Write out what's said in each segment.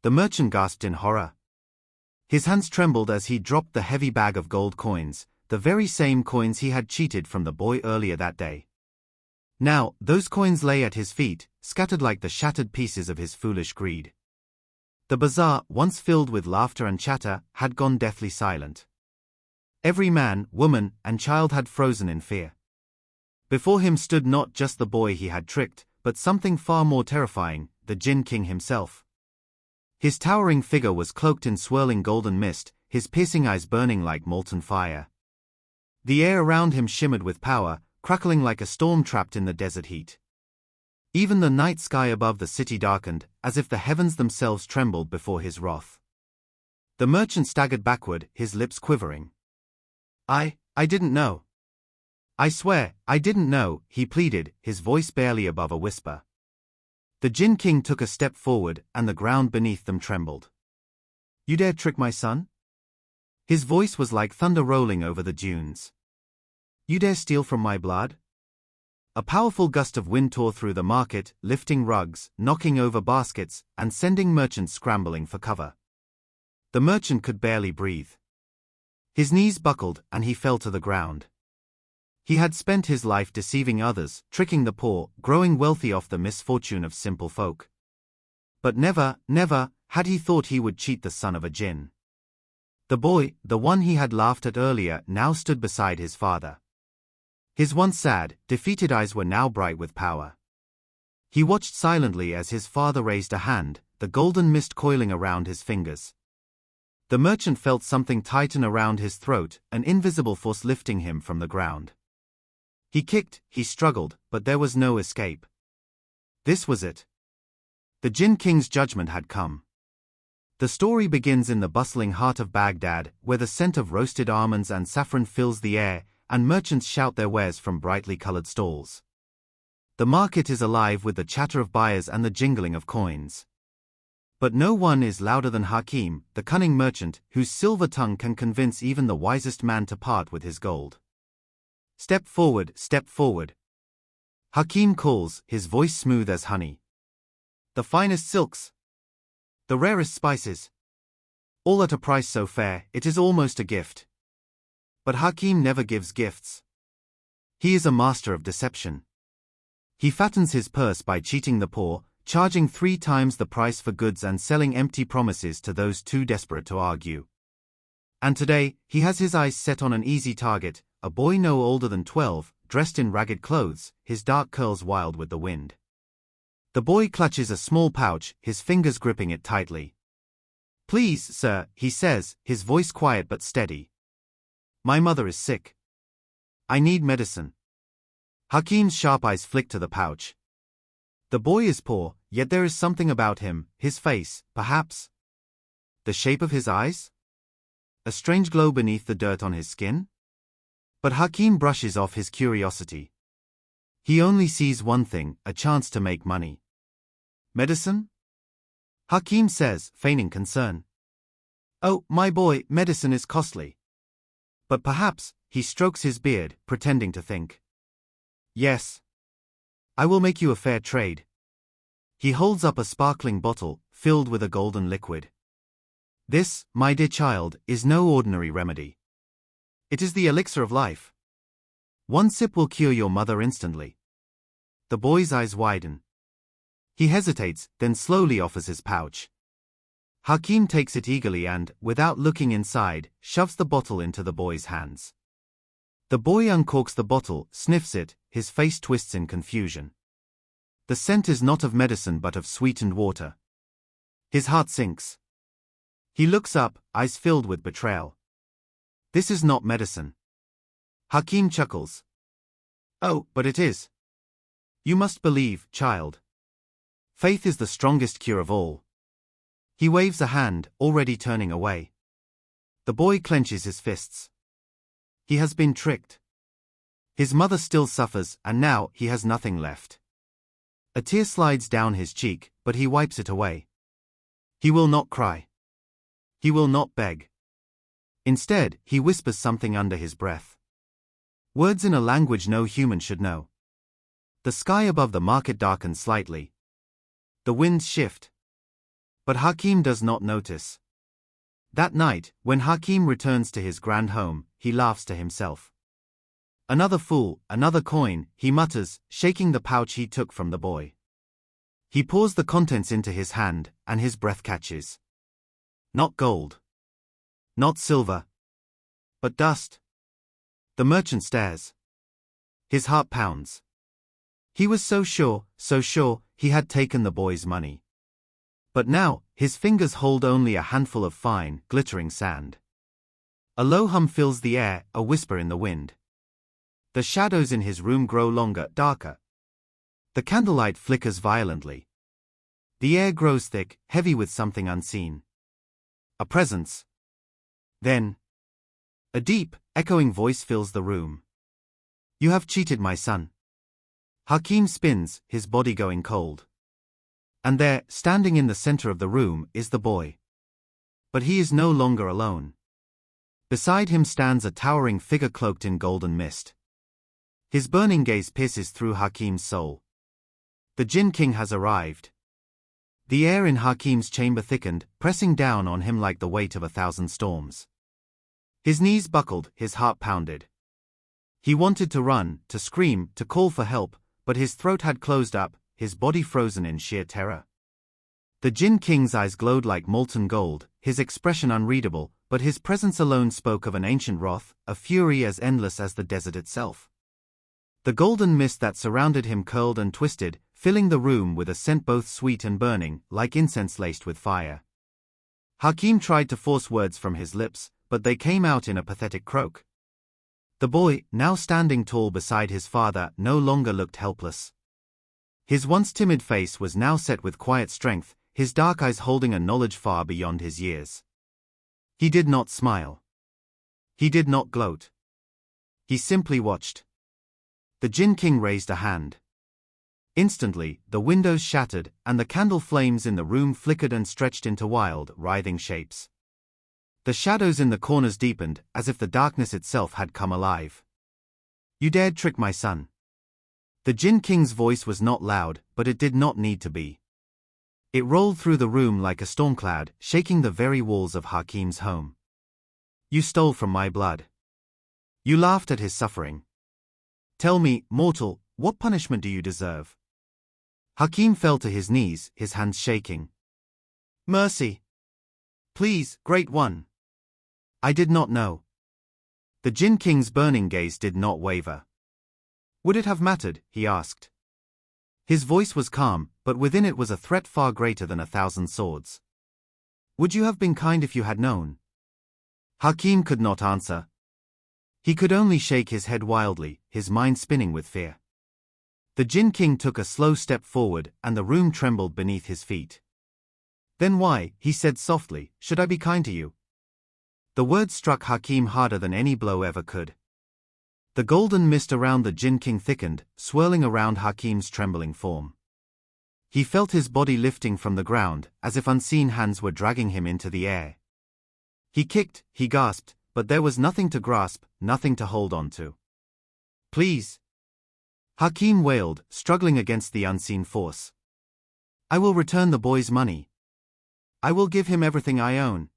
The merchant gasped in horror. His hands trembled as he dropped the heavy bag of gold coins, the very same coins he had cheated from the boy earlier that day. Now, those coins lay at his feet, scattered like the shattered pieces of his foolish greed. The bazaar, once filled with laughter and chatter, had gone deathly silent. Every man, woman, and child had frozen in fear. Before him stood not just the boy he had tricked, but something far more terrifying, the Jinn King himself. His towering figure was cloaked in swirling golden mist, his piercing eyes burning like molten fire. The air around him shimmered with power, crackling like a storm trapped in the desert heat. Even the night sky above the city darkened, as if the heavens themselves trembled before his wrath. The merchant staggered backward, his lips quivering. I didn't know. I swear, I didn't know, he pleaded, his voice barely above a whisper. The Jinn King took a step forward, and the ground beneath them trembled. You dare trick my son? His voice was like thunder rolling over the dunes. You dare steal from my blood? A powerful gust of wind tore through the market, lifting rugs, knocking over baskets, and sending merchants scrambling for cover. The merchant could barely breathe. His knees buckled, and he fell to the ground. He had spent his life deceiving others, tricking the poor, growing wealthy off the misfortune of simple folk. But never, never, had he thought he would cheat the son of a Jinn. The boy, the one he had laughed at earlier, now stood beside his father. His once sad, defeated eyes were now bright with power. He watched silently as his father raised a hand, the golden mist coiling around his fingers. The merchant felt something tighten around his throat, an invisible force lifting him from the ground. He kicked, he struggled, but there was no escape. This was it. The Jinn King's judgment had come. The story begins in the bustling heart of Baghdad, where the scent of roasted almonds and saffron fills the air, and merchants shout their wares from brightly colored stalls. The market is alive with the chatter of buyers and the jingling of coins. But no one is louder than Hakim, the cunning merchant, whose silver tongue can convince even the wisest man to part with his gold. Step forward, step forward. Hakim calls, his voice smooth as honey. The finest silks. The rarest spices. All at a price so fair, it is almost a gift. But Hakim never gives gifts. He is a master of deception. He fattens his purse by cheating the poor, charging 3 times the price for goods and selling empty promises to those too desperate to argue. And today, he has his eyes set on an easy target, a boy no older than 12, dressed in ragged clothes, his dark curls wild with the wind. The boy clutches a small pouch, his fingers gripping it tightly. Please, sir, he says, his voice quiet but steady. My mother is sick. I need medicine. Hakim's sharp eyes flick to the pouch. The boy is poor, yet there is something about him, his face, perhaps. The shape of his eyes? A strange glow beneath the dirt on his skin? But Hakim brushes off his curiosity. He only sees one thing, a chance to make money. Medicine? Hakim says, feigning concern. Oh, my boy, medicine is costly. But perhaps, he strokes his beard, pretending to think. Yes. I will make you a fair trade. He holds up a sparkling bottle, filled with a golden liquid. This, my dear child, is no ordinary remedy. It is the elixir of life. 1 sip will cure your mother instantly. The boy's eyes widen. He hesitates, then slowly offers his pouch. Hakim takes it eagerly and, without looking inside, shoves the bottle into the boy's hands. The boy uncorks the bottle, sniffs it, his face twists in confusion. The scent is not of medicine but of sweetened water. His heart sinks. He looks up, eyes filled with betrayal. This is not medicine. Hakim chuckles. Oh, but it is. You must believe, child. Faith is the strongest cure of all. He waves a hand, already turning away. The boy clenches his fists. He has been tricked. His mother still suffers, and now he has nothing left. A tear slides down his cheek, but he wipes it away. He will not cry. He will not beg. Instead, he whispers something under his breath. Words in a language no human should know. The sky above the market darkens slightly. The winds shift. But Hakim does not notice. That night, when Hakim returns to his grand home, he laughs to himself. Another fool, another coin, he mutters, shaking the pouch he took from the boy. He pours the contents into his hand, and his breath catches. Not gold. Not silver. But dust. The merchant stares. His heart pounds. He was so sure, he had taken the boy's money. But now, his fingers hold only a handful of fine, glittering sand. A low hum fills the air, a whisper in the wind. The shadows in his room grow longer, darker. The candlelight flickers violently. The air grows thick, heavy with something unseen. A presence. Then, a deep, echoing voice fills the room. You have cheated my son. Hakim spins, his body going cold. And there, standing in the center of the room, is the boy. But he is no longer alone. Beside him stands a towering figure cloaked in golden mist. His burning gaze pierces through Hakim's soul. The Jinn King has arrived. The air in Hakim's chamber thickened, pressing down on him like the weight of 1,000 storms. His knees buckled, his heart pounded. He wanted to run, to scream, to call for help, but his throat had closed up, his body frozen in sheer terror. The Jinn King's eyes glowed like molten gold, his expression unreadable, but his presence alone spoke of an ancient wrath, a fury as endless as the desert itself. The golden mist that surrounded him curled and twisted, filling the room with a scent both sweet and burning, like incense laced with fire. Hakim tried to force words from his lips, but they came out in a pathetic croak. The boy, now standing tall beside his father, no longer looked helpless. His once timid face was now set with quiet strength, his dark eyes holding a knowledge far beyond his years. He did not smile. He did not gloat. He simply watched. The Jinn King raised a hand. Instantly, the windows shattered, and the candle flames in the room flickered and stretched into wild, writhing shapes. The shadows in the corners deepened, as if the darkness itself had come alive. You dared trick my son. The Jinn King's voice was not loud, but it did not need to be. It rolled through the room like a storm cloud, shaking the very walls of Hakim's home. You stole from my blood. You laughed at his suffering. Tell me, mortal, what punishment do you deserve? Hakim fell to his knees, his hands shaking. Mercy! Please, Great One! I did not know. The Jinn King's burning gaze did not waver. Would it have mattered? He asked. His voice was calm, but within it was a threat far greater than 1,000 swords. Would you have been kind if you had known? Hakim could not answer. He could only shake his head wildly, his mind spinning with fear. The Jinn King took a slow step forward, and the room trembled beneath his feet. Then why, he said softly, should I be kind to you? The words struck Hakim harder than any blow ever could. The golden mist around the Jinn King thickened, swirling around Hakim's trembling form. He felt his body lifting from the ground, as if unseen hands were dragging him into the air. He kicked, he gasped, but there was nothing to grasp, nothing to hold on to. Please! Hakim wailed, struggling against the unseen force. I will return the boy's money. I will give him everything I own.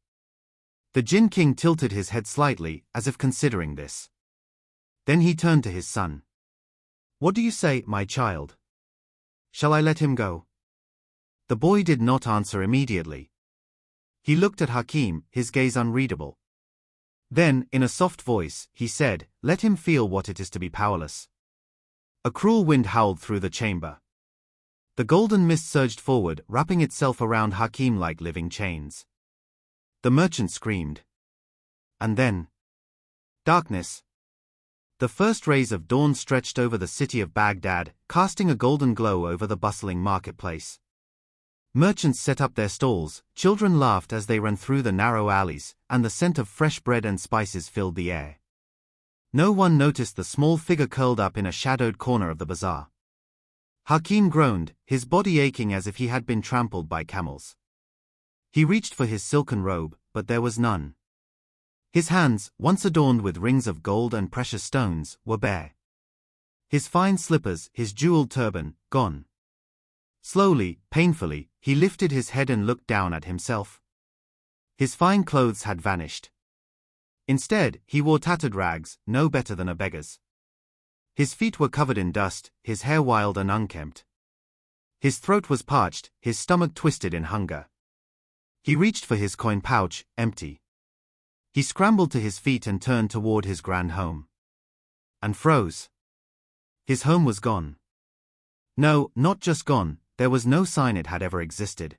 The Jinn King tilted his head slightly, as if considering this. Then he turned to his son. What do you say, my child? Shall I let him go? The boy did not answer immediately. He looked at Hakim, his gaze unreadable. Then, in a soft voice, he said, let him feel what it is to be powerless. A cruel wind howled through the chamber. The golden mist surged forward, wrapping itself around Hakim like living chains. The merchant screamed. And then, darkness. The first rays of dawn stretched over the city of Baghdad, casting a golden glow over the bustling marketplace. Merchants set up their stalls, children laughed as they ran through the narrow alleys, and the scent of fresh bread and spices filled the air. No one noticed the small figure curled up in a shadowed corner of the bazaar. Hakim groaned, his body aching as if he had been trampled by camels. He reached for his silken robe, but there was none. His hands, once adorned with rings of gold and precious stones, were bare. His fine slippers, his jeweled turban, gone. Slowly, painfully, he lifted his head and looked down at himself. His fine clothes had vanished. Instead, he wore tattered rags, no better than a beggar's. His feet were covered in dust, his hair wild and unkempt. His throat was parched, his stomach twisted in hunger. He reached for his coin pouch, empty. He scrambled to his feet and turned toward his grand home. And froze. His home was gone. No, not just gone, there was no sign it had ever existed.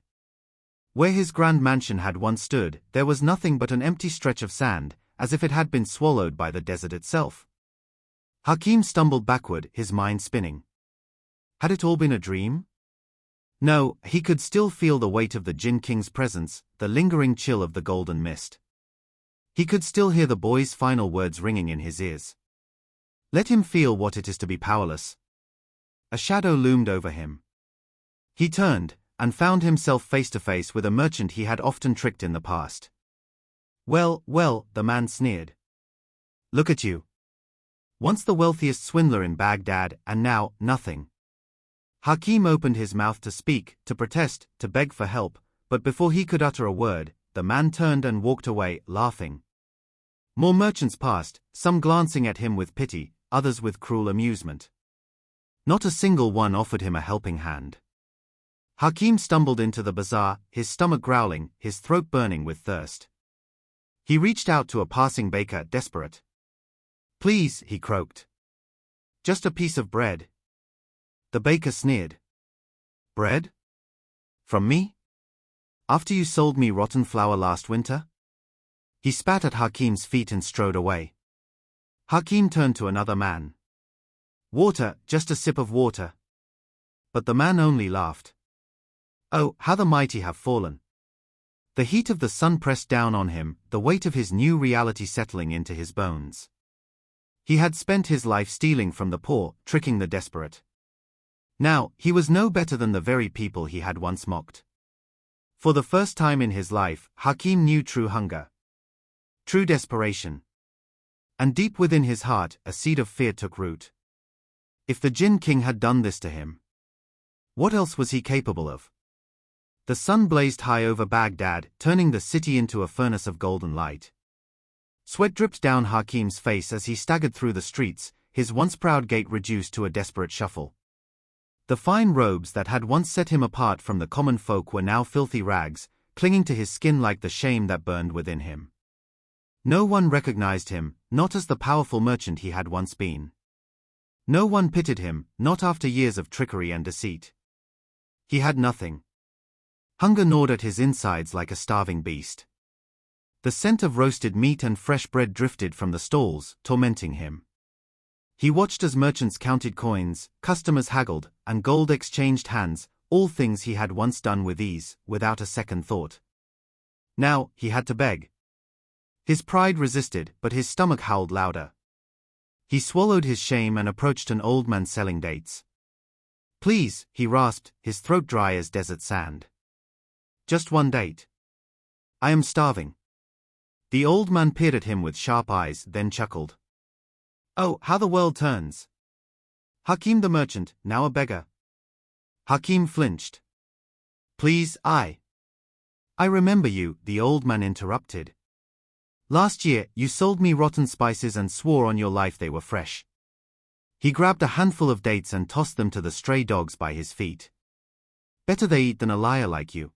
Where his grand mansion had once stood, there was nothing but an empty stretch of sand, as if it had been swallowed by the desert itself. Hakim stumbled backward, his mind spinning. Had it all been a dream? No, he could still feel the weight of the Jinn King's presence, the lingering chill of the golden mist. He could still hear the boy's final words ringing in his ears. Let him feel what it is to be powerless. A shadow loomed over him. He turned, and found himself face to face with a merchant he had often tricked in the past. Well, well, the man sneered. Look at you. Once the wealthiest swindler in Baghdad, and now, nothing. Hakim opened his mouth to speak, to protest, to beg for help, but before he could utter a word, the man turned and walked away, laughing. More merchants passed, some glancing at him with pity, others with cruel amusement. Not a single one offered him a helping hand. Hakim stumbled into the bazaar, his stomach growling, his throat burning with thirst. He reached out to a passing baker, desperate. Please, he croaked. Just a piece of bread. The baker sneered. Bread? From me? After you sold me rotten flour last winter? He spat at Hakim's feet and strode away. Hakim turned to another man. Water, just a sip of water. But the man only laughed. Oh, how the mighty have fallen. The heat of the sun pressed down on him, the weight of his new reality settling into his bones. He had spent his life stealing from the poor, tricking the desperate. Now, he was no better than the very people he had once mocked. For the first time in his life, Hakim knew true hunger. True desperation. And deep within his heart, a seed of fear took root. If the Jinn King had done this to him, what else was he capable of? The sun blazed high over Baghdad, turning the city into a furnace of golden light. Sweat dripped down Hakim's face as he staggered through the streets, his once proud gait reduced to a desperate shuffle. The fine robes that had once set him apart from the common folk were now filthy rags, clinging to his skin like the shame that burned within him. No one recognized him, not as the powerful merchant he had once been. No one pitied him, not after years of trickery and deceit. He had nothing. Hunger gnawed at his insides like a starving beast. The scent of roasted meat and fresh bread drifted from the stalls, tormenting him. He watched as merchants counted coins, customers haggled, and gold exchanged hands, all things he had once done with ease, without a second thought. Now, he had to beg. His pride resisted, but his stomach howled louder. He swallowed his shame and approached an old man selling dates. Please, he rasped, his throat dry as desert sand. Just one date. I am starving. The old man peered at him with sharp eyes, then chuckled. Oh, how the world turns. Hakim the merchant, now a beggar. Hakim flinched. Please, I remember you, the old man interrupted. Last year, you sold me rotten spices and swore on your life they were fresh. He grabbed a handful of dates and tossed them to the stray dogs by his feet. Better they eat than a liar like you.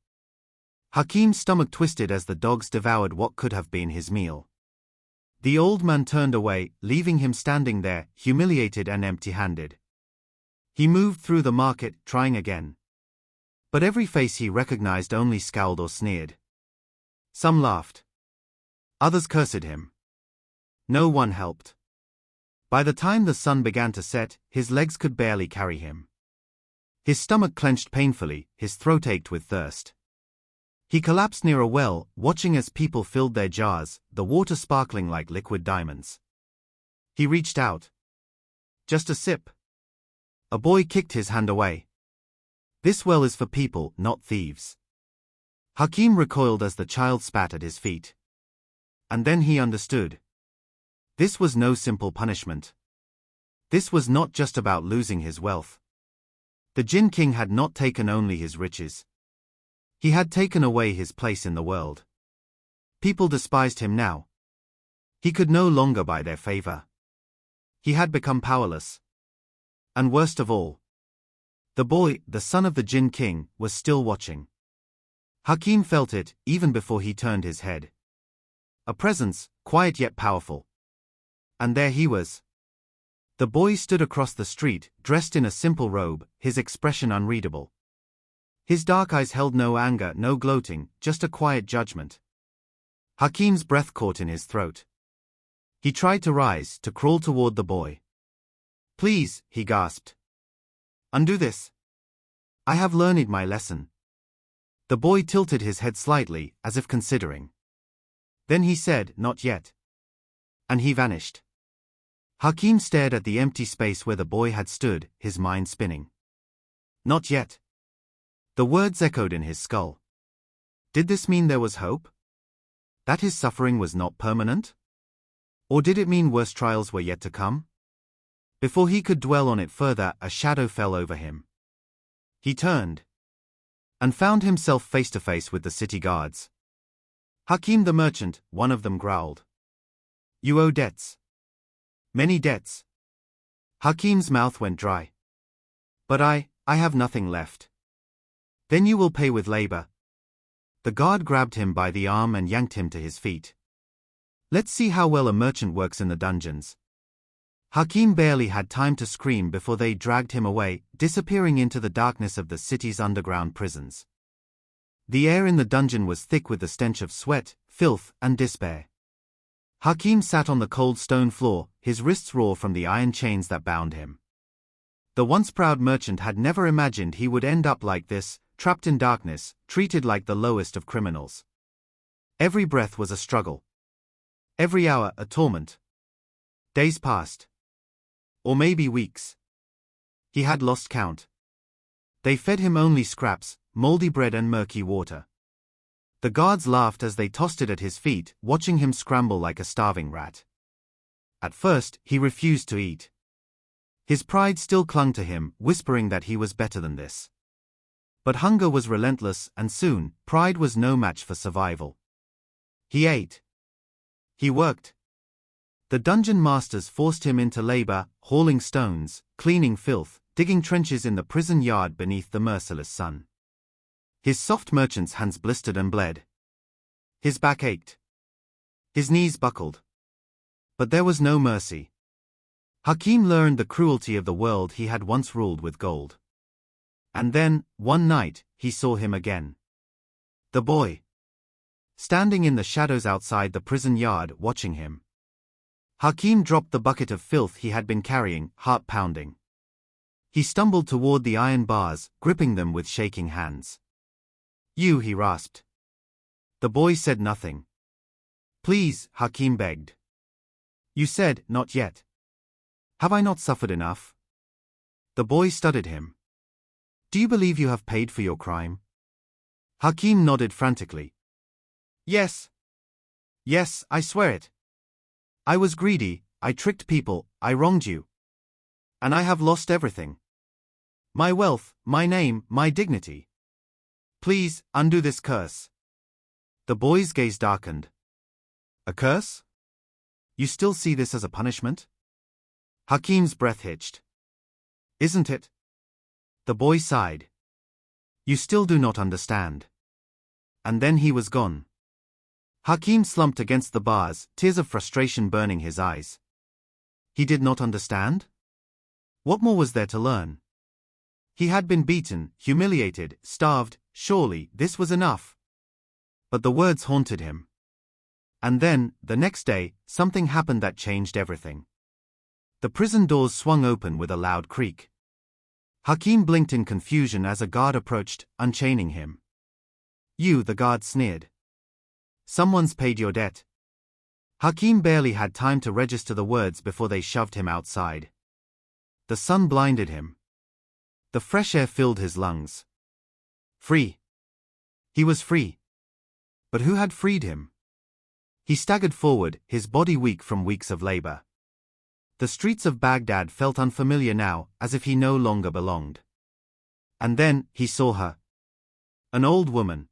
Hakim's stomach twisted as the dogs devoured what could have been his meal. The old man turned away, leaving him standing there, humiliated and empty-handed. He moved through the market, trying again. But every face he recognized only scowled or sneered. Some laughed. Others cursed him. No one helped. By the time the sun began to set, his legs could barely carry him. His stomach clenched painfully, his throat ached with thirst. He collapsed near a well, watching as people filled their jars, the water sparkling like liquid diamonds. He reached out. Just a sip. A boy kicked his hand away. This well is for people, not thieves. Hakim recoiled as the child spat at his feet. And then he understood. This was no simple punishment. This was not just about losing his wealth. The Jinn King had not taken only his riches. He had taken away his place in the world. People despised him now. He could no longer buy their favor. He had become powerless. And worst of all, the boy, the son of the Jinn King, was still watching. Hakim felt it, even before he turned his head. A presence, quiet yet powerful. And there he was. The boy stood across the street, dressed in a simple robe, his expression unreadable. His dark eyes held no anger, no gloating, just a quiet judgment. Hakim's breath caught in his throat. He tried to rise, to crawl toward the boy. "Please," he gasped. "Undo this. I have learned my lesson." The boy tilted his head slightly, as if considering. Then he said, "Not yet." And he vanished. Hakim stared at the empty space where the boy had stood, his mind spinning. Not yet. The words echoed in his skull. Did this mean there was hope? That his suffering was not permanent? Or did it mean worse trials were yet to come? Before he could dwell on it further, a shadow fell over him. He turned and found himself face to face with the city guards. Hakim the merchant, one of them growled. "You owe debts. Many debts." Hakim's mouth went dry. "But I have nothing left." "Then you will pay with labor." The guard grabbed him by the arm and yanked him to his feet. "Let's see how well a merchant works in the dungeons." Hakim barely had time to scream before they dragged him away, disappearing into the darkness of the city's underground prisons. The air in the dungeon was thick with the stench of sweat, filth, and despair. Hakim sat on the cold stone floor, his wrists raw from the iron chains that bound him. The once proud merchant had never imagined he would end up like this, trapped in darkness, treated like the lowest of criminals. Every breath was a struggle. Every hour a torment. Days passed. Or maybe weeks. He had lost count. They fed him only scraps, moldy bread and murky water. The guards laughed as they tossed it at his feet, watching him scramble like a starving rat. At first, he refused to eat. His pride still clung to him, whispering that he was better than this. But hunger was relentless, and soon, pride was no match for survival. He ate. He worked. The dungeon masters forced him into labor, hauling stones, cleaning filth, digging trenches in the prison yard beneath the merciless sun. His soft merchant's hands blistered and bled. His back ached. His knees buckled. But there was no mercy. Hakim learned the cruelty of the world he had once ruled with gold. And then, one night, he saw him again. The boy. Standing in the shadows outside the prison yard, watching him. Hakim dropped the bucket of filth he had been carrying, heart pounding. He stumbled toward the iron bars, gripping them with shaking hands. "You," he rasped. The boy said nothing. "Please," Hakim begged. "You said, not yet. Have I not suffered enough?" The boy studied him. "Do you believe you have paid for your crime?" Hakim nodded frantically. "Yes. Yes, I swear it. I was greedy, I tricked people, I wronged you. And I have lost everything. My wealth, my name, my dignity. Please, undo this curse." The boy's gaze darkened. "A curse? You still see this as a punishment?" Hakim's breath hitched. "Isn't it?" The boy sighed. "You still do not understand." And then he was gone. Hakim slumped against the bars, tears of frustration burning his eyes. He did not understand? What more was there to learn? He had been beaten, humiliated, starved, surely this was enough. But the words haunted him. And then, the next day, something happened that changed everything. The prison doors swung open with a loud creak. Hakim blinked in confusion as a guard approached, unchaining him. "You," the guard sneered. "Someone's paid your debt." Hakim barely had time to register the words before they shoved him outside. The sun blinded him. The fresh air filled his lungs. Free. He was free. But who had freed him? He staggered forward, his body weak from weeks of labor. The streets of Baghdad felt unfamiliar now, as if he no longer belonged. And then, he saw her. An old woman.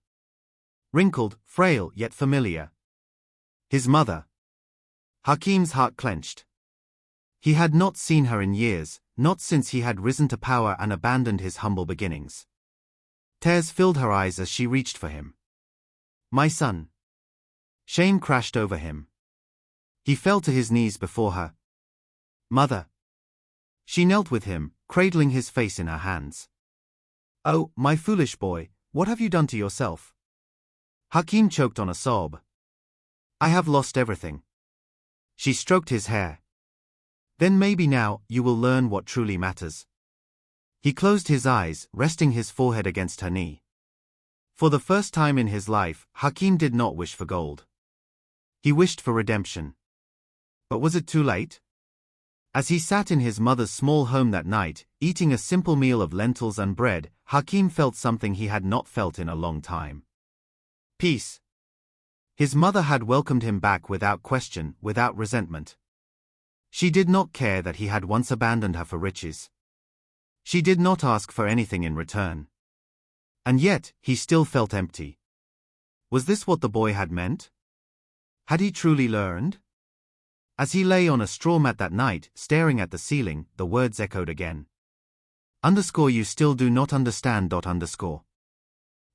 Wrinkled, frail yet familiar. His mother. Hakeem's heart clenched. He had not seen her in years, not since he had risen to power and abandoned his humble beginnings. Tears filled her eyes as she reached for him. My son. Shame crashed over him. He fell to his knees before her. Mother. She knelt with him, cradling his face in her hands. Oh, my foolish boy, what have you done to yourself? Hakeem choked on a sob. I have lost everything. She stroked his hair. Then maybe now, you will learn what truly matters. He closed his eyes, resting his forehead against her knee. For the first time in his life, Hakeem did not wish for gold. He wished for redemption. But was it too late? As he sat in his mother's small home that night, eating a simple meal of lentils and bread, Hakeem felt something he had not felt in a long time. Peace. His mother had welcomed him back without question, without resentment. She did not care that he had once abandoned her for riches. She did not ask for anything in return. And yet, he still felt empty. Was this what the boy had meant? Had he truly learned? As he lay on a straw mat that night, staring at the ceiling, the words echoed again. You still do not understand.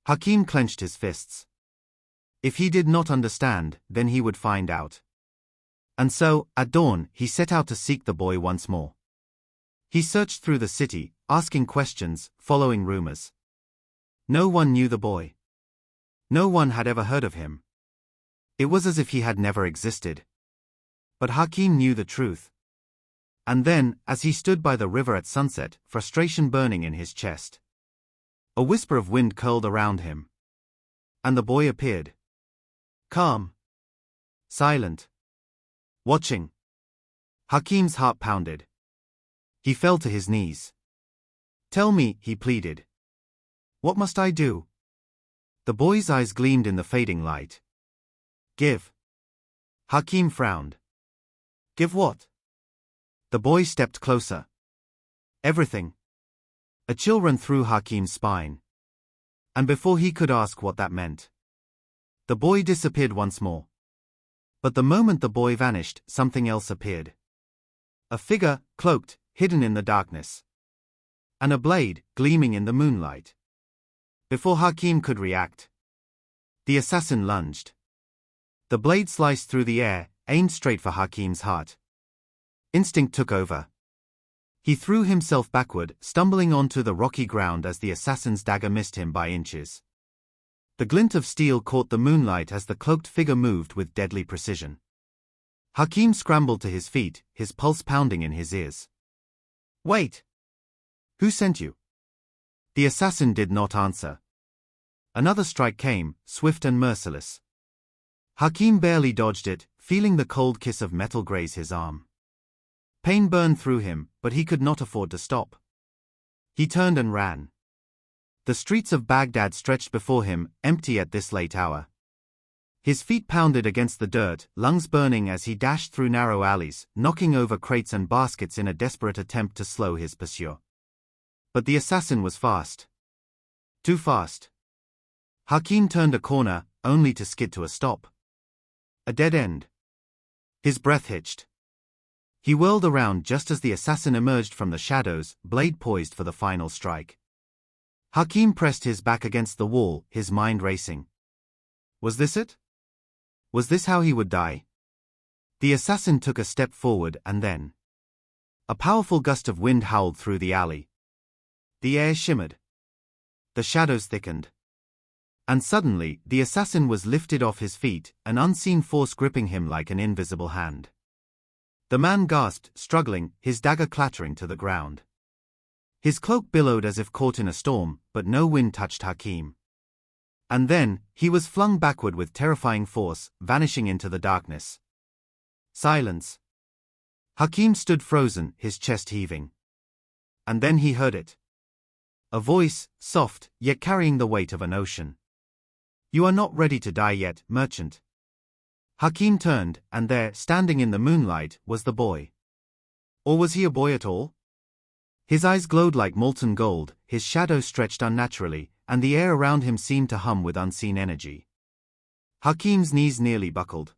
Hakeem clenched his fists. If he did not understand, then he would find out. And so, at dawn, he set out to seek the boy once more. He searched through the city, asking questions, following rumors. No one knew the boy. No one had ever heard of him. It was as if he had never existed. But Hakeem knew the truth. And then, as he stood by the river at sunset, frustration burning in his chest, a whisper of wind curled around him. And the boy appeared. Calm. Silent. Watching. Hakeem's heart pounded. He fell to his knees. Tell me, he pleaded. What must I do? The boy's eyes gleamed in the fading light. Give. Hakeem frowned. Give what? The boy stepped closer. Everything. A chill ran through Hakeem's spine. And before he could ask what that meant, the boy disappeared once more. But the moment the boy vanished, something else appeared. A figure, cloaked, hidden in the darkness. And a blade, gleaming in the moonlight. Before Hakeem could react, the assassin lunged. The blade sliced through the air, aimed straight for Hakeem's heart. Instinct took over. He threw himself backward, stumbling onto the rocky ground as the assassin's dagger missed him by inches. The glint of steel caught the moonlight as the cloaked figure moved with deadly precision. Hakeem scrambled to his feet, his pulse pounding in his ears. Wait! Who sent you? The assassin did not answer. Another strike came, swift and merciless. Hakeem barely dodged it, feeling the cold kiss of metal graze his arm. Pain burned through him, but he could not afford to stop. He turned and ran. The streets of Baghdad stretched before him, empty at this late hour. His feet pounded against the dirt, lungs burning as he dashed through narrow alleys, knocking over crates and baskets in a desperate attempt to slow his pursuer. But the assassin was fast. Too fast. Hakeem turned a corner, only to skid to a stop. A dead end. His breath hitched. He whirled around just as the assassin emerged from the shadows, blade poised for the final strike. Hakeem pressed his back against the wall, his mind racing. Was this it? Was this how he would die? The assassin took a step forward and then a powerful gust of wind howled through the alley. The air shimmered. The shadows thickened. And suddenly, the assassin was lifted off his feet, an unseen force gripping him like an invisible hand. The man gasped, struggling, his dagger clattering to the ground. His cloak billowed as if caught in a storm, but no wind touched Hakeem. And then, he was flung backward with terrifying force, vanishing into the darkness. Silence. Hakeem stood frozen, his chest heaving. And then he heard it. A voice, soft, yet carrying the weight of an ocean. You are not ready to die yet, merchant. Hakeem turned, and there, standing in the moonlight, was the boy. Or was he a boy at all? His eyes glowed like molten gold, his shadow stretched unnaturally, and the air around him seemed to hum with unseen energy. Hakim's knees nearly buckled.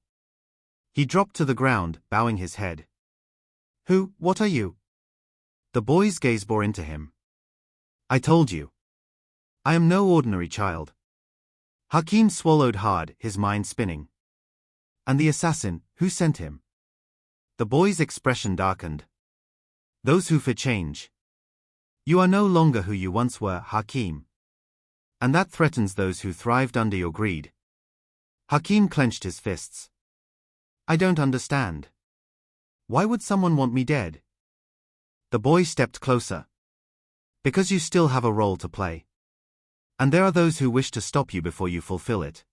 He dropped to the ground, bowing his head. What are you? The boy's gaze bore into him. I told you. I am no ordinary child. Hakim swallowed hard, his mind spinning. And the assassin, who sent him? The boy's expression darkened. Those who fear change. You are no longer who you once were, Hakim. And that threatens those who thrived under your greed. Hakim clenched his fists. I don't understand. Why would someone want me dead? The boy stepped closer. Because you still have a role to play. And there are those who wish to stop you before you fulfill it.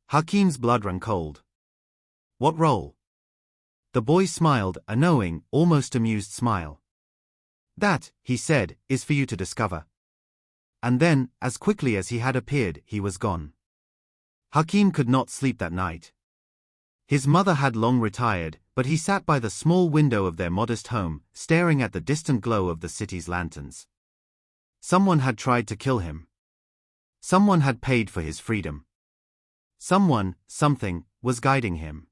Hakim's blood ran cold. What role? The boy smiled, a knowing, almost amused smile. That, he said, is for you to discover. And then, as quickly as he had appeared, he was gone. Hakim could not sleep that night. His mother had long retired, but he sat by the small window of their modest home, staring at the distant glow of the city's lanterns. Someone had tried to kill him. Someone had paid for his freedom. Something, was guiding him.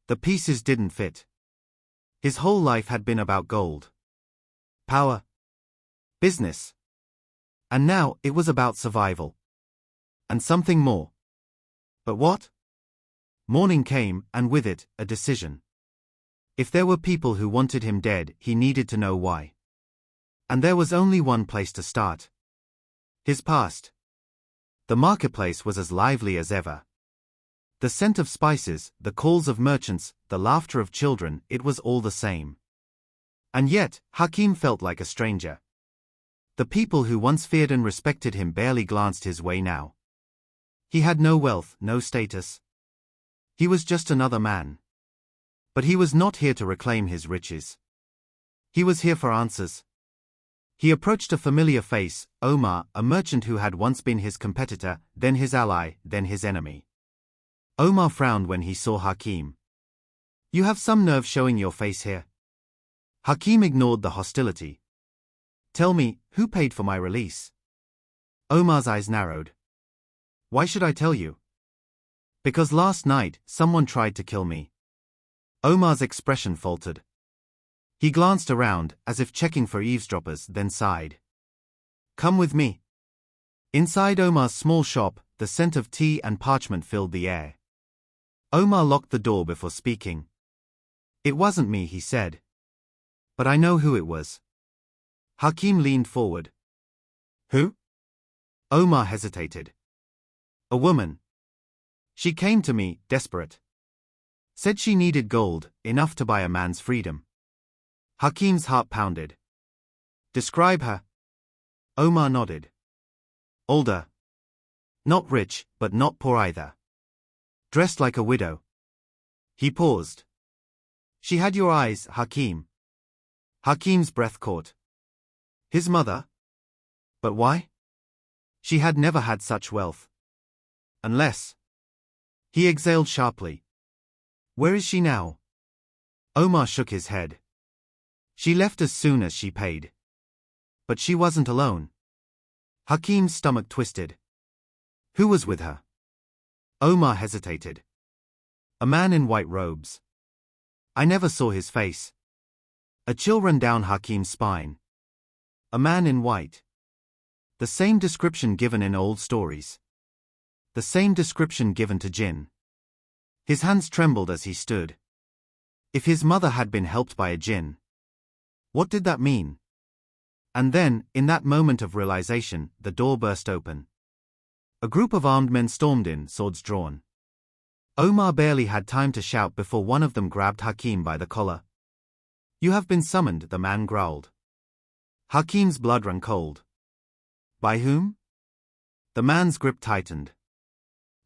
The pieces didn't fit. His whole life had been about gold. Power. Business. And now, it was about survival. And something more. But what? Morning came, and with it, a decision. If there were people who wanted him dead, he needed to know why. And there was only one place to start. His past. The marketplace was as lively as ever. The scent of spices, the calls of merchants, the laughter of children, it was all the same. And yet, Hakim felt like a stranger. The people who once feared and respected him barely glanced his way now. He had no wealth, no status. He was just another man. But he was not here to reclaim his riches. He was here for answers. He approached a familiar face, Omar, a merchant who had once been his competitor, then his ally, then his enemy. Omar frowned when he saw Hakim. You have some nerve showing your face here. Hakim ignored the hostility. Tell me, who paid for my release? Omar's eyes narrowed. Why should I tell you? Because last night, someone tried to kill me. Omar's expression faltered. He glanced around, as if checking for eavesdroppers, then sighed. Come with me. Inside Omar's small shop, the scent of tea and parchment filled the air. Omar locked the door before speaking. It wasn't me, he said. But I know who it was. Hakim leaned forward. Who? Omar hesitated. A woman. She came to me, desperate. Said she needed gold, enough to buy a man's freedom. Hakim's heart pounded. Describe her. Omar nodded. Older. Not rich, but not poor either. Dressed like a widow. He paused. She had your eyes, Hakim. Hakim's breath caught. His mother? But why? She had never had such wealth. Unless. He exhaled sharply. Where is she now? Omar shook his head. She left as soon as she paid. But she wasn't alone. Hakim's stomach twisted. Who was with her? Omar hesitated. A man in white robes. I never saw his face. A chill ran down Hakim's spine. A man in white. The same description given in old stories. The same description given to Jinn. His hands trembled as he stood. If his mother had been helped by a Jinn, what did that mean? And then, in that moment of realization, the door burst open. A group of armed men stormed in, swords drawn. Omar barely had time to shout before one of them grabbed Hakim by the collar. You have been summoned, the man growled. Hakim's blood ran cold. By whom? The man's grip tightened.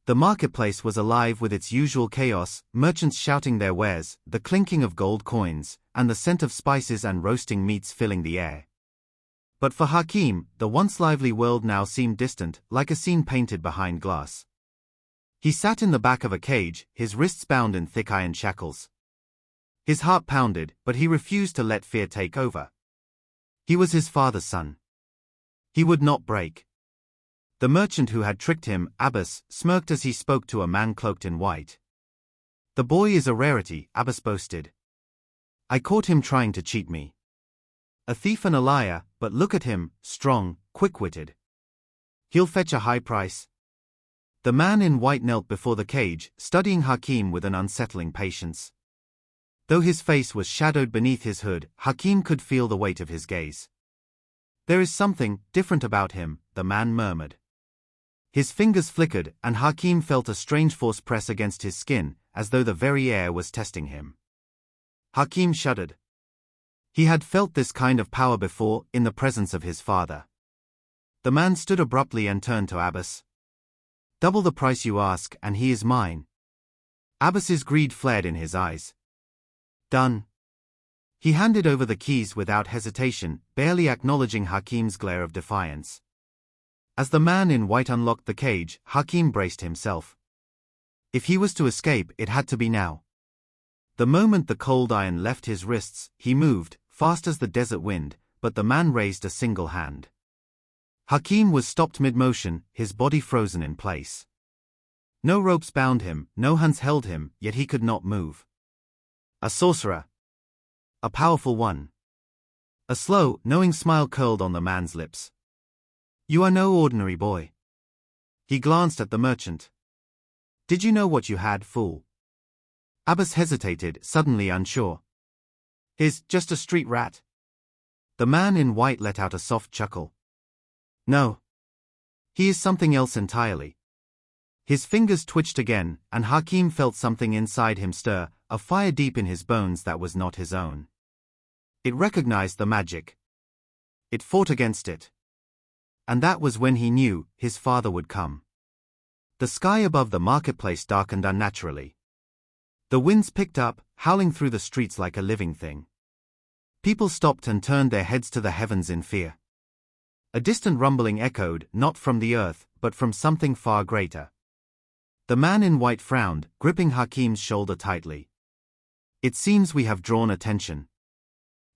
The marketplace was alive with its usual chaos, merchants shouting their wares, the clinking of gold coins, and the scent of spices and roasting meats filling the air. But for Hakim, the once lively world now seemed distant, like a scene painted behind glass. He sat in the back of a cage, his wrists bound in thick iron shackles. His heart pounded, but he refused to let fear take over. He was his father's son. He would not break. The merchant who had tricked him, Abbas, smirked as he spoke to a man cloaked in white. The boy is a rarity, Abbas boasted. I caught him trying to cheat me. A thief and a liar, but look at him, strong, quick-witted. He'll fetch a high price. The man in white knelt before the cage, studying Hakim with an unsettling patience. Though his face was shadowed beneath his hood, Hakim could feel the weight of his gaze. There is something different about him, the man murmured. His fingers flickered, and Hakim felt a strange force press against his skin, as though the very air was testing him. Hakim shuddered. He had felt this kind of power before, in the presence of his father. The man stood abruptly and turned to Abbas. Double the price you ask, and he is mine. Abbas's greed flared in his eyes. Done. He handed over the keys without hesitation, barely acknowledging Hakim's glare of defiance. As the man in white unlocked the cage, Hakim braced himself. If he was to escape, it had to be now. The moment the cold iron left his wrists, he moved, fast as the desert wind, but the man raised a single hand. Hakim was stopped mid-motion, his body frozen in place. No ropes bound him, no hands held him, yet he could not move. A sorcerer. A powerful one. A slow, knowing smile curled on the man's lips. You are no ordinary boy. He glanced at the merchant. Did you know what you had, fool? Abbas hesitated, suddenly unsure. Just a street rat. The man in white let out a soft chuckle. No. He is something else entirely. His fingers twitched again, and Hakim felt something inside him stir, a fire deep in his bones that was not his own. It recognized the magic. It fought against it. And that was when he knew his father would come. The sky above the marketplace darkened unnaturally. The winds picked up, howling through the streets like a living thing. People stopped and turned their heads to the heavens in fear. A distant rumbling echoed, not from the earth, but from something far greater. The man in white frowned, gripping Hakim's shoulder tightly. It seems we have drawn attention.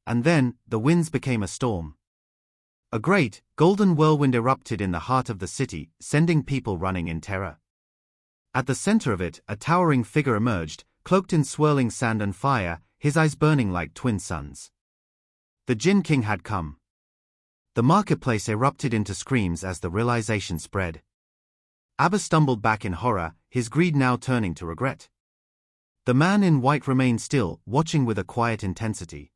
And then, the winds became a storm. A great, golden whirlwind erupted in the heart of the city, sending people running in terror. At the center of it, a towering figure emerged, cloaked in swirling sand and fire, his eyes burning like twin suns. The Jinn King had come. The marketplace erupted into screams as the realization spread. Abbas stumbled back in horror, his greed now turning to regret. The man in white remained still, watching with a quiet intensity.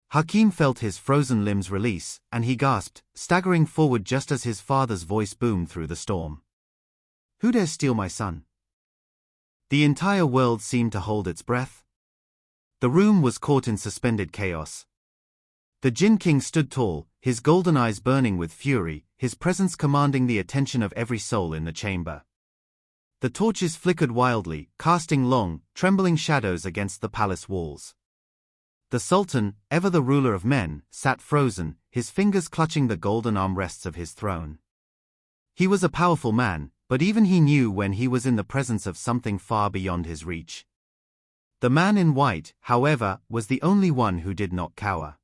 Hakim felt his frozen limbs release, and he gasped, staggering forward just as his father's voice boomed through the storm. Who dares steal my son? The entire world seemed to hold its breath. The room was caught in suspended chaos. The Jinn King stood tall, his golden eyes burning with fury, his presence commanding the attention of every soul in the chamber. The torches flickered wildly, casting long, trembling shadows against the palace walls. The Sultan, ever the ruler of men, sat frozen, his fingers clutching the golden armrests of his throne. He was a powerful man, but even he knew when he was in the presence of something far beyond his reach. The man in white, however, was the only one who did not cower.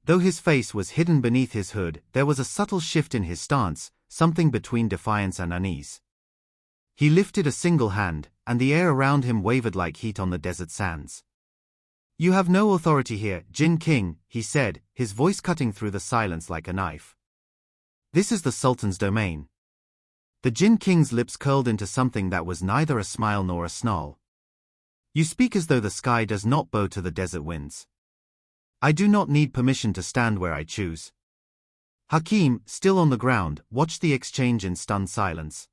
Though his face was hidden beneath his hood, there was a subtle shift in his stance, something between defiance and unease. He lifted a single hand, and the air around him wavered like heat on the desert sands. You have no authority here, Jinn King, he said, his voice cutting through the silence like a knife. This is the Sultan's domain. The Jinn King's lips curled into something that was neither a smile nor a snarl. You speak as though the sky does not bow to the desert winds. I do not need permission to stand where I choose. Hakim, still on the ground, watched the exchange in stunned silence.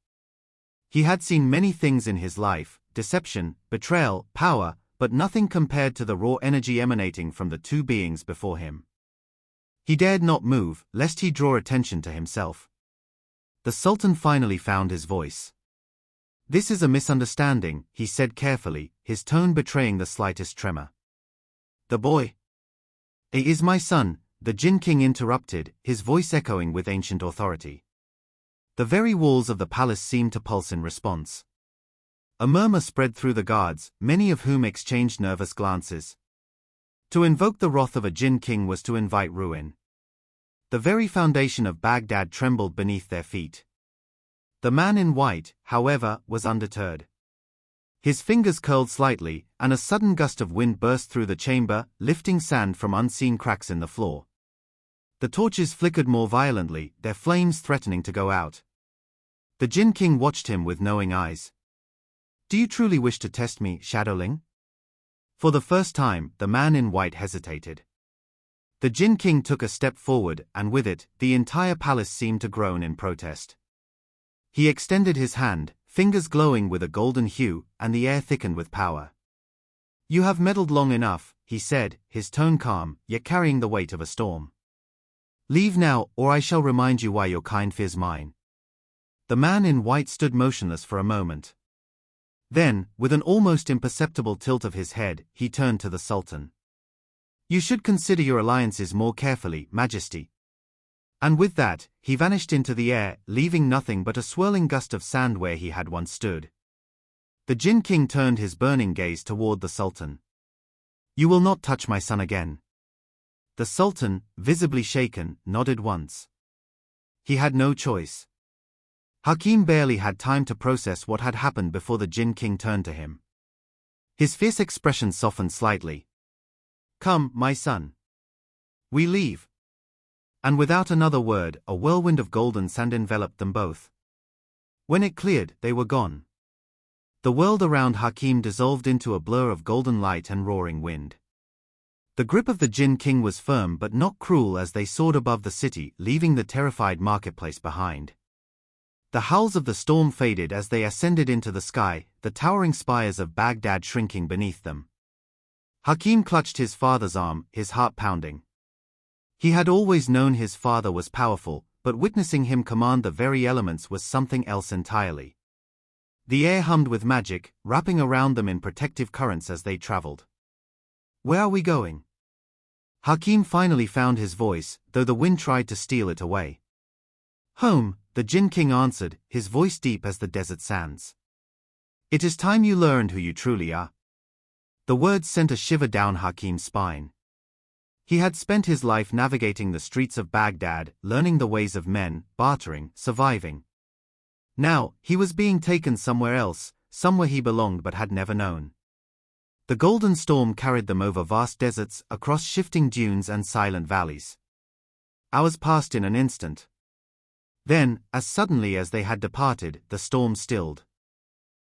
He had seen many things in his life, deception, betrayal, power, but nothing compared to the raw energy emanating from the two beings before him. He dared not move, lest he draw attention to himself. The Sultan finally found his voice. This is a misunderstanding, he said carefully, his tone betraying the slightest tremor. The boy. He is my son, the Jinn King interrupted, his voice echoing with ancient authority. The very walls of the palace seemed to pulse in response. A murmur spread through the guards, many of whom exchanged nervous glances. To invoke the wrath of a Jinn King was to invite ruin. The very foundation of Baghdad trembled beneath their feet. The man in white, however, was undeterred. His fingers curled slightly, and a sudden gust of wind burst through the chamber, lifting sand from unseen cracks in the floor. The torches flickered more violently, their flames threatening to go out. The Jinn King watched him with knowing eyes. "Do you truly wish to test me, Shadowling?" For the first time, the man in white hesitated. The Jinn King took a step forward, and with it, the entire palace seemed to groan in protest. He extended his hand, fingers glowing with a golden hue, and the air thickened with power. "You have meddled long enough," he said, his tone calm, yet carrying the weight of a storm. "Leave now, or I shall remind you why your kind fears mine." The man in white stood motionless for a moment. Then, with an almost imperceptible tilt of his head, he turned to the Sultan. "You should consider your alliances more carefully, Majesty." And with that, he vanished into the air, leaving nothing but a swirling gust of sand where he had once stood. The Jinn King turned his burning gaze toward the Sultan. "You will not touch my son again." The Sultan, visibly shaken, nodded once. He had no choice. Hakim barely had time to process what had happened before the Jinn King turned to him. His fierce expression softened slightly. "Come, my son. We leave." And without another word, a whirlwind of golden sand enveloped them both. When it cleared, they were gone. The world around Hakim dissolved into a blur of golden light and roaring wind. The grip of the Jinn King was firm but not cruel as they soared above the city, leaving the terrified marketplace behind. The howls of the storm faded as they ascended into the sky, the towering spires of Baghdad shrinking beneath them. Hakim clutched his father's arm, his heart pounding. He had always known his father was powerful, but witnessing him command the very elements was something else entirely. The air hummed with magic, wrapping around them in protective currents as they traveled. "Where are we going?" Hakim finally found his voice, though the wind tried to steal it away. "Home," the Jinn King answered, his voice deep as the desert sands. "It is time you learned who you truly are." The words sent a shiver down Hakim's spine. He had spent his life navigating the streets of Baghdad, learning the ways of men, bartering, surviving. Now, he was being taken somewhere else, somewhere he belonged but had never known. The golden storm carried them over vast deserts, across shifting dunes and silent valleys. Hours passed in an instant. Then, as suddenly as they had departed, the storm stilled.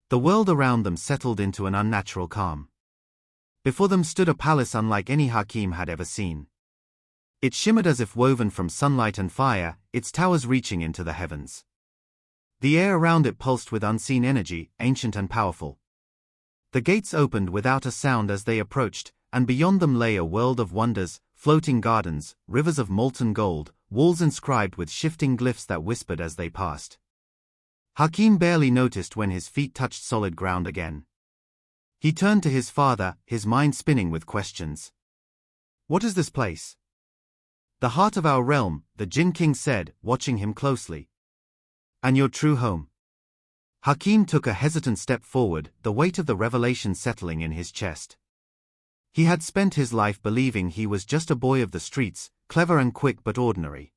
The world around them settled into an unnatural calm. Before them stood a palace unlike any Hakim had ever seen. It shimmered as if woven from sunlight and fire, its towers reaching into the heavens. The air around it pulsed with unseen energy, ancient and powerful. The gates opened without a sound as they approached, and beyond them lay a world of wonders, floating gardens, rivers of molten gold, walls inscribed with shifting glyphs that whispered as they passed. Hakim barely noticed when his feet touched solid ground again. He turned to his father, his mind spinning with questions. "What is this place?" "The heart of our realm," the Jinn King said, watching him closely. "And your true home?" Hakim took a hesitant step forward, the weight of the revelation settling in his chest. He had spent his life believing he was just a boy of the streets, clever and quick but ordinary.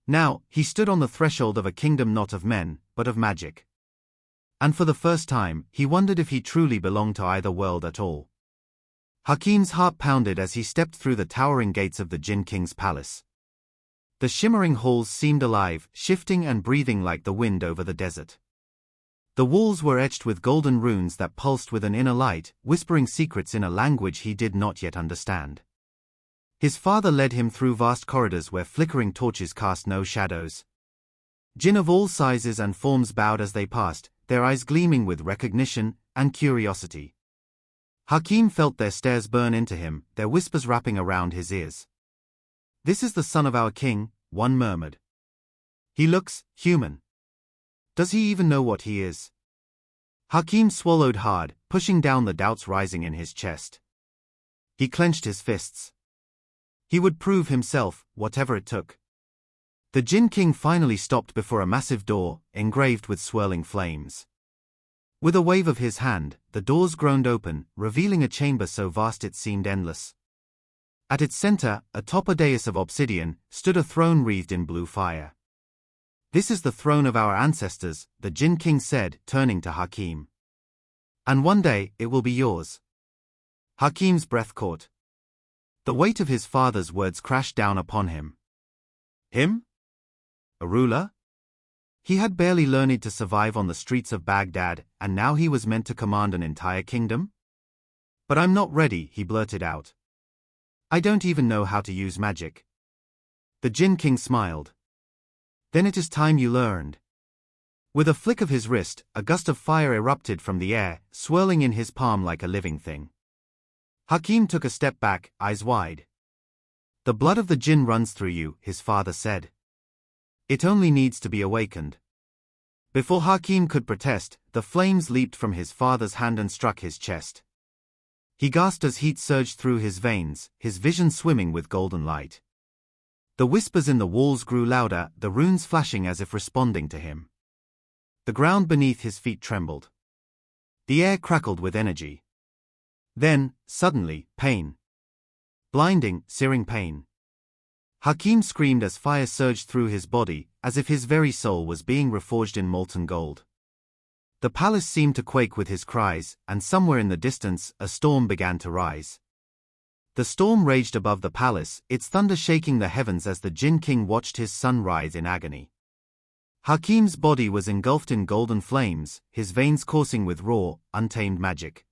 Now, he stood on the threshold of a kingdom not of men, but of magic. And for the first time, he wondered if he truly belonged to either world at all. Hakim's heart pounded as he stepped through the towering gates of the Jinn King's palace. The shimmering halls seemed alive, shifting and breathing like the wind over the desert. The walls were etched with golden runes that pulsed with an inner light, whispering secrets in a language he did not yet understand. His father led him through vast corridors where flickering torches cast no shadows. Jinn of all sizes and forms bowed as they passed, their eyes gleaming with recognition and curiosity. Hakim felt their stares burn into him, their whispers wrapping around his ears. "This is the son of our king," one murmured. "He looks human. Does he even know what he is?" Hakim swallowed hard, pushing down the doubts rising in his chest. He clenched his fists. He would prove himself, whatever it took. The Jinn King finally stopped before a massive door, engraved with swirling flames. With a wave of his hand, the doors groaned open, revealing a chamber so vast it seemed endless. At its center, atop a dais of obsidian, stood a throne wreathed in blue fire. "This is the throne of our ancestors," the Jinn King said, turning to Hakim. "And one day, it will be yours." Hakim's breath caught. The weight of his father's words crashed down upon him. Him? A ruler? He had barely learned to survive on the streets of Baghdad, and now he was meant to command an entire kingdom? "But I'm not ready," he blurted out. "I don't even know how to use magic." The Jinn King smiled. "Then it is time you learned." With a flick of his wrist, a gust of fire erupted from the air, swirling in his palm like a living thing. Hakim took a step back, eyes wide. "The blood of the Jinn runs through you," his father said. "It only needs to be awakened." Before Hakim could protest, the flames leaped from his father's hand and struck his chest. He gasped as heat surged through his veins, his vision swimming with golden light. The whispers in the walls grew louder, the runes flashing as if responding to him. The ground beneath his feet trembled. The air crackled with energy. Then, suddenly, pain. Blinding, searing pain. Hakim screamed as fire surged through his body, as if his very soul was being reforged in molten gold. The palace seemed to quake with his cries, and somewhere in the distance, a storm began to rise. The storm raged above the palace, its thunder shaking the heavens as the Jinn King watched his son writhe in agony. Hakim's body was engulfed in golden flames, his veins coursing with raw, untamed magic.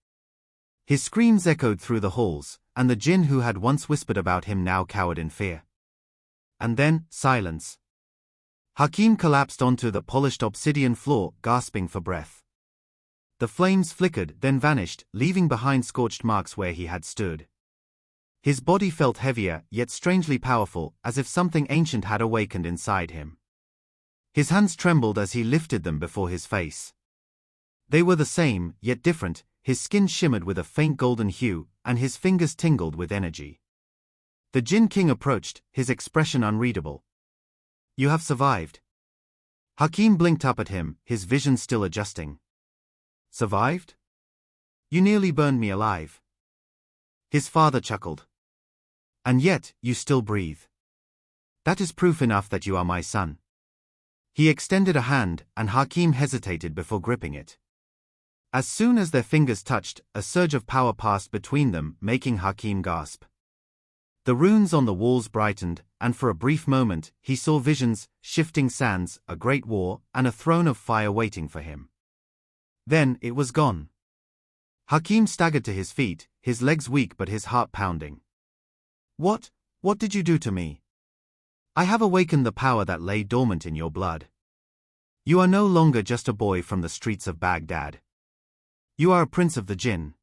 His screams echoed through the halls, and the Jinn who had once whispered about him now cowered in fear. And then, silence. Hakim collapsed onto the polished obsidian floor, gasping for breath. The flames flickered, then vanished, leaving behind scorched marks where he had stood. His body felt heavier, yet strangely powerful, as if something ancient had awakened inside him. His hands trembled as he lifted them before his face. They were the same, yet different. His skin shimmered with a faint golden hue, and his fingers tingled with energy. The Jinn King approached, his expression unreadable. "You have survived." Hakim blinked up at him, his vision still adjusting. "Survived? You nearly burned me alive." His father chuckled. "And yet, you still breathe. That is proof enough that you are my son." He extended a hand, and Hakim hesitated before gripping it. As soon as their fingers touched, a surge of power passed between them, making Hakim gasp. The runes on the walls brightened, and for a brief moment, he saw visions, shifting sands, a great war, and a throne of fire waiting for him. Then, it was gone. Hakim staggered to his feet, his legs weak but his heart pounding. What did you do to me?" "I have awakened the power that lay dormant in your blood. You are no longer just a boy from the streets of Baghdad. You are a prince of the Jinn.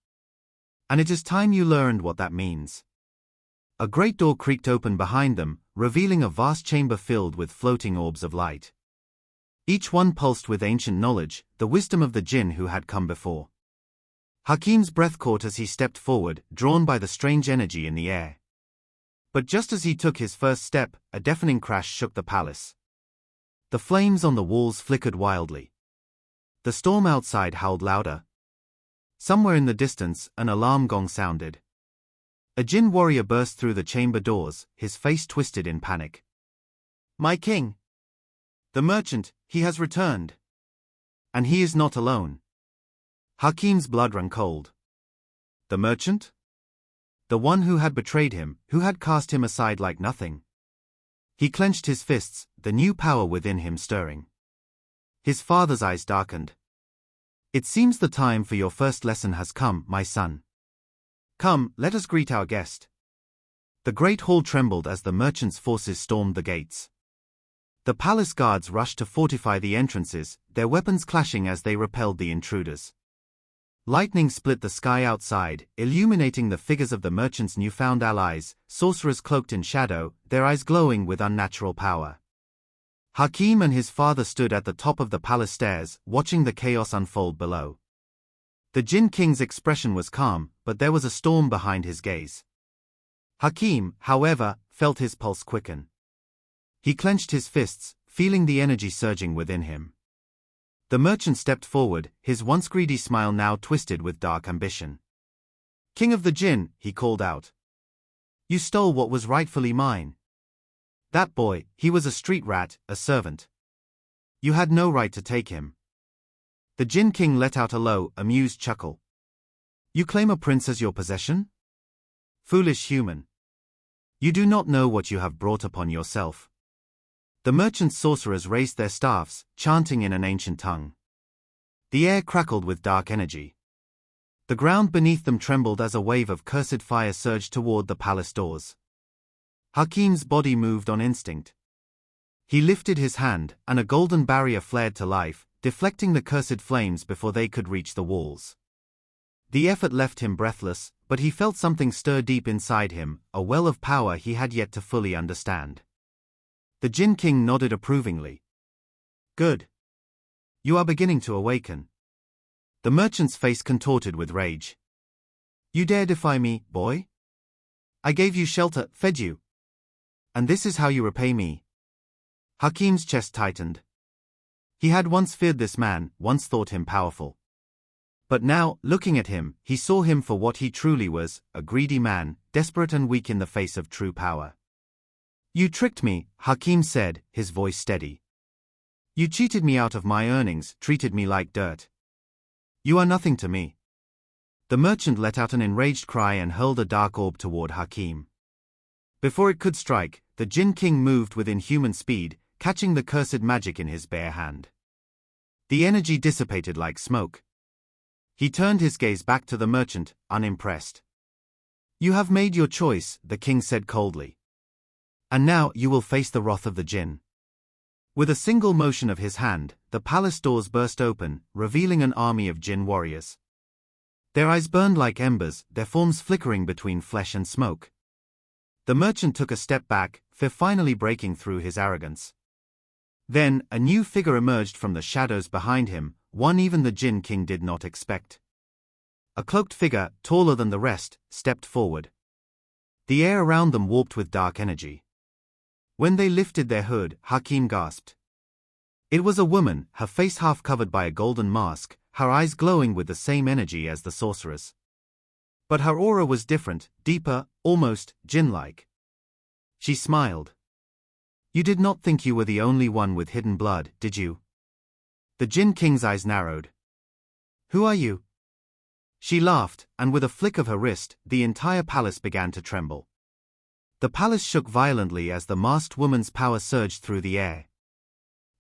And it is time you learned what that means." A great door creaked open behind them, revealing a vast chamber filled with floating orbs of light. Each one pulsed with ancient knowledge, the wisdom of the Jinn who had come before. Hakim's breath caught as he stepped forward, drawn by the strange energy in the air. But just as he took his first step, a deafening crash shook the palace. The flames on the walls flickered wildly. The storm outside howled louder. Somewhere in the distance, an alarm gong sounded. A Jinn warrior burst through the chamber doors, his face twisted in panic. "My king! The merchant, he has returned. And he is not alone." Hakim's blood ran cold. The merchant? The one who had betrayed him, who had cast him aside like nothing. He clenched his fists, the new power within him stirring. His father's eyes darkened. "It seems the time for your first lesson has come, my son. Come, let us greet our guest." The great hall trembled as the merchant's forces stormed the gates. The palace guards rushed to fortify the entrances, their weapons clashing as they repelled the intruders. Lightning split the sky outside, illuminating the figures of the merchant's newfound allies, sorcerers cloaked in shadow, their eyes glowing with unnatural power. Hakim and his father stood at the top of the palace stairs, watching the chaos unfold below. The Jinn King's expression was calm, but there was a storm behind his gaze. Hakim, however, felt his pulse quicken. He clenched his fists, feeling the energy surging within him. The merchant stepped forward, his once greedy smile now twisted with dark ambition. "King of the Jinn," he called out. You stole what was rightfully mine. That boy, he was a street rat, a servant. You had no right to take him. The Jinn King let out a low, amused chuckle. You claim a prince as your possession? Foolish human. You do not know what you have brought upon yourself. The merchant sorcerers raised their staffs, chanting in an ancient tongue. The air crackled with dark energy. The ground beneath them trembled as a wave of cursed fire surged toward the palace doors. Hakim's body moved on instinct. He lifted his hand, and a golden barrier flared to life, deflecting the cursed flames before they could reach the walls. The effort left him breathless, but he felt something stir deep inside him, a well of power he had yet to fully understand. The Jinn King nodded approvingly. Good. You are beginning to awaken. The merchant's face contorted with rage. You dare defy me, boy? I gave you shelter, fed you. And this is how you repay me? Hakim's chest tightened. He had once feared this man, once thought him powerful. But now, looking at him, he saw him for what he truly was, a greedy man, desperate and weak in the face of true power. You tricked me, Hakim said, his voice steady. You cheated me out of my earnings, treated me like dirt. You are nothing to me. The merchant let out an enraged cry and hurled a dark orb toward Hakim. Before it could strike, the Jinn King moved with inhuman speed, catching the cursed magic in his bare hand. The energy dissipated like smoke. He turned his gaze back to the merchant, unimpressed. You have made your choice, the king said coldly. And now you will face the wrath of the Jinn. With a single motion of his hand, the palace doors burst open, revealing an army of Jinn warriors. Their eyes burned like embers, their forms flickering between flesh and smoke. The merchant took a step back, fear finally breaking through his arrogance. Then, a new figure emerged from the shadows behind him, one even the Jinn King did not expect. A cloaked figure, taller than the rest, stepped forward. The air around them warped with dark energy. When they lifted their hood, Hakim gasped. It was a woman, her face half covered by a golden mask, her eyes glowing with the same energy as the sorcerer's. But her aura was different, deeper, almost Jinn-like. She smiled. You did not think you were the only one with hidden blood, did you? The Jinn King's eyes narrowed. Who are you? She laughed, and with a flick of her wrist, the entire palace began to tremble. The palace shook violently as the masked woman's power surged through the air.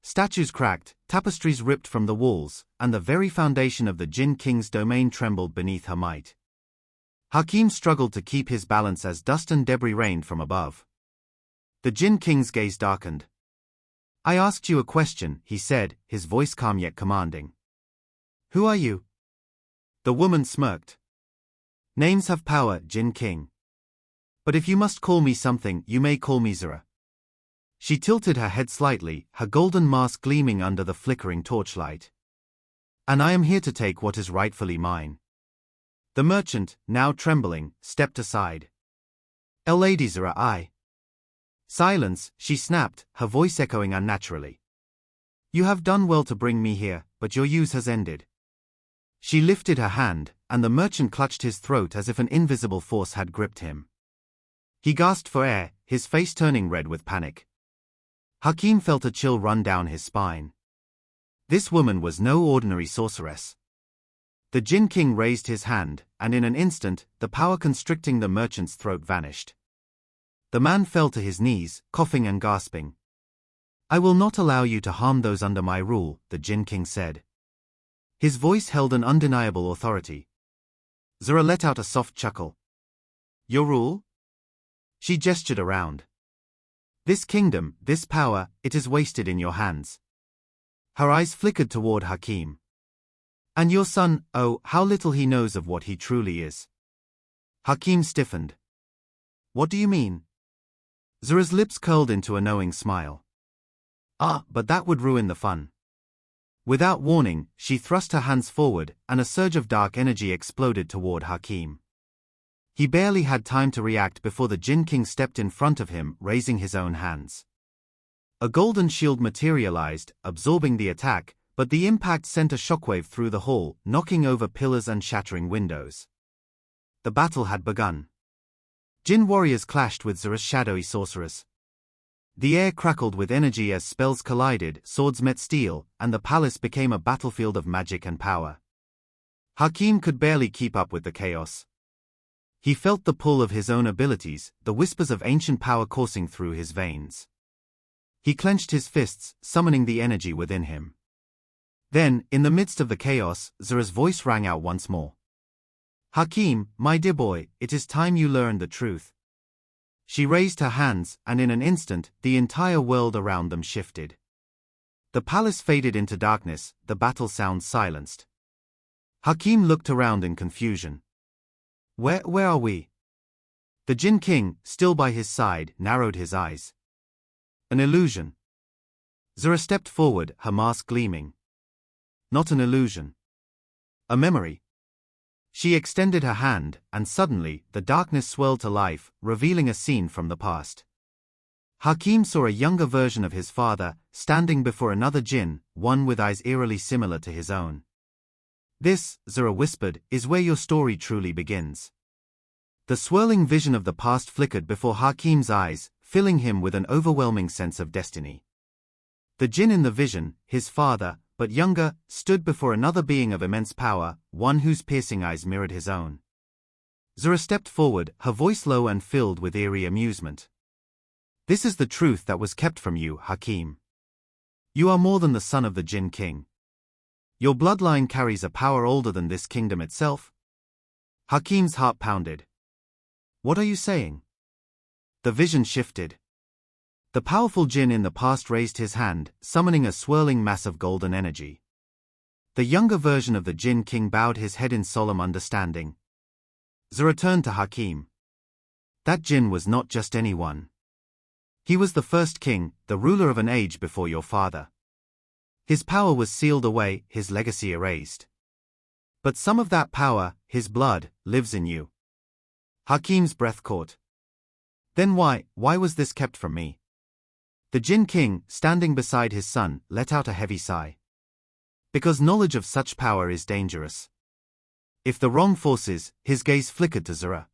Statues cracked, tapestries ripped from the walls, and the very foundation of the Jinn King's domain trembled beneath her might. Hakim struggled to keep his balance as dust and debris rained from above. The Jinn King's gaze darkened. I asked you a question, he said, his voice calm yet commanding. Who are you? The woman smirked. Names have power, Jinn King. But if you must call me something, you may call me Zura. She tilted her head slightly, her golden mask gleaming under the flickering torchlight. And I am here to take what is rightfully mine. The merchant, now trembling, stepped aside. Lady Zura, I. Silence, she snapped, her voice echoing unnaturally. You have done well to bring me here, but your use has ended. She lifted her hand, and the merchant clutched his throat as if an invisible force had gripped him. He gasped for air, his face turning red with panic. Hakim felt a chill run down his spine. This woman was no ordinary sorceress. The Jinn King raised his hand, and in an instant, the power constricting the merchant's throat vanished. The man fell to his knees, coughing and gasping. I will not allow you to harm those under my rule, the Jinn King said. His voice held an undeniable authority. Zura let out a soft chuckle. Your rule? She gestured around. This kingdom, this power, it is wasted in your hands. Her eyes flickered toward Hakim. And your son, oh, how little he knows of what he truly is. Hakim stiffened. What do you mean? Zura's lips curled into a knowing smile. Ah, but that would ruin the fun. Without warning, she thrust her hands forward, and a surge of dark energy exploded toward Hakim. He barely had time to react before the Jinn King stepped in front of him, raising his own hands. A golden shield materialized, absorbing the attack, but the impact sent a shockwave through the hall, knocking over pillars and shattering windows. The battle had begun. Jinn warriors clashed with Zura's shadowy sorcerers. The air crackled with energy as spells collided, swords met steel, and the palace became a battlefield of magic and power. Hakim could barely keep up with the chaos. He felt the pull of his own abilities, the whispers of ancient power coursing through his veins. He clenched his fists, summoning the energy within him. Then, in the midst of the chaos, Zura's voice rang out once more. Hakim, my dear boy, it is time you learned the truth. She raised her hands, and in an instant, the entire world around them shifted. The palace faded into darkness, the battle sounds silenced. Hakim looked around in confusion. Where are we? The Jinn King, still by his side, narrowed his eyes. An illusion. Zura stepped forward, her mask gleaming. Not an illusion. A memory. She extended her hand, and suddenly, the darkness swirled to life, revealing a scene from the past. Hakim saw a younger version of his father, standing before another Jinn, one with eyes eerily similar to his own. This, Zura whispered, is where your story truly begins. The swirling vision of the past flickered before Hakim's eyes, filling him with an overwhelming sense of destiny. The Jinn in the vision, his father, but younger, stood before another being of immense power, one whose piercing eyes mirrored his own. Zura stepped forward, her voice low and filled with eerie amusement. This is the truth that was kept from you, Hakim. You are more than the son of the Jinn King. Your bloodline carries a power older than this kingdom itself. Hakim's heart pounded. What are you saying? The vision shifted. The powerful Jinn in the past raised his hand, summoning a swirling mass of golden energy. The younger version of the Jinn King bowed his head in solemn understanding. Zura turned to Hakim. That Jinn was not just anyone. He was the first king, the ruler of an age before your father. His power was sealed away, his legacy erased. But some of that power, his blood, lives in you. Hakim's breath caught. Then why was this kept from me? The Jinn King, standing beside his son, let out a heavy sigh. Because knowledge of such power is dangerous. If the wrong forces, his gaze flickered to Zura.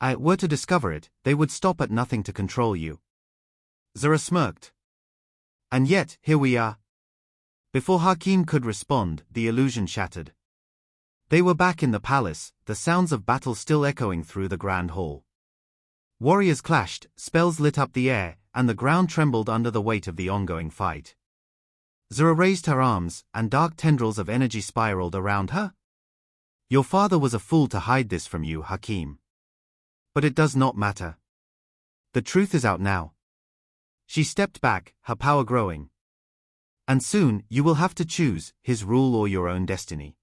Were to discover it, they would stop at nothing to control you. Zura smirked. And yet, here we are. Before Hakim could respond, the illusion shattered. They were back in the palace, the sounds of battle still echoing through the grand hall. Warriors clashed, spells lit up the air, and the ground trembled under the weight of the ongoing fight. Zura raised her arms, and dark tendrils of energy spiraled around her. Your father was a fool to hide this from you, Hakim. But it does not matter. The truth is out now. She stepped back, her power growing. And soon, you will have to choose, his rule or your own destiny.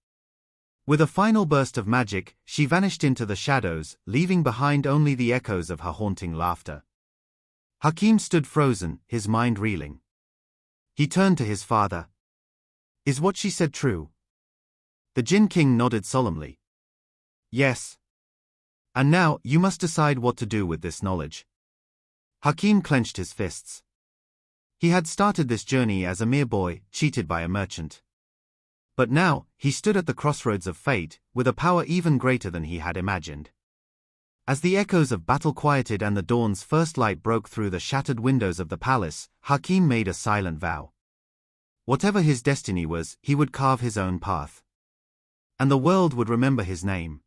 With a final burst of magic, she vanished into the shadows, leaving behind only the echoes of her haunting laughter. Hakim stood frozen, his mind reeling. He turned to his father. Is what she said true? The Jinn King nodded solemnly. Yes. And now, you must decide what to do with this knowledge. Hakim clenched his fists. He had started this journey as a mere boy, cheated by a merchant. But now, he stood at the crossroads of fate, with a power even greater than he had imagined. As the echoes of battle quieted and the dawn's first light broke through the shattered windows of the palace, Hakim made a silent vow. Whatever his destiny was, he would carve his own path. And the world would remember his name.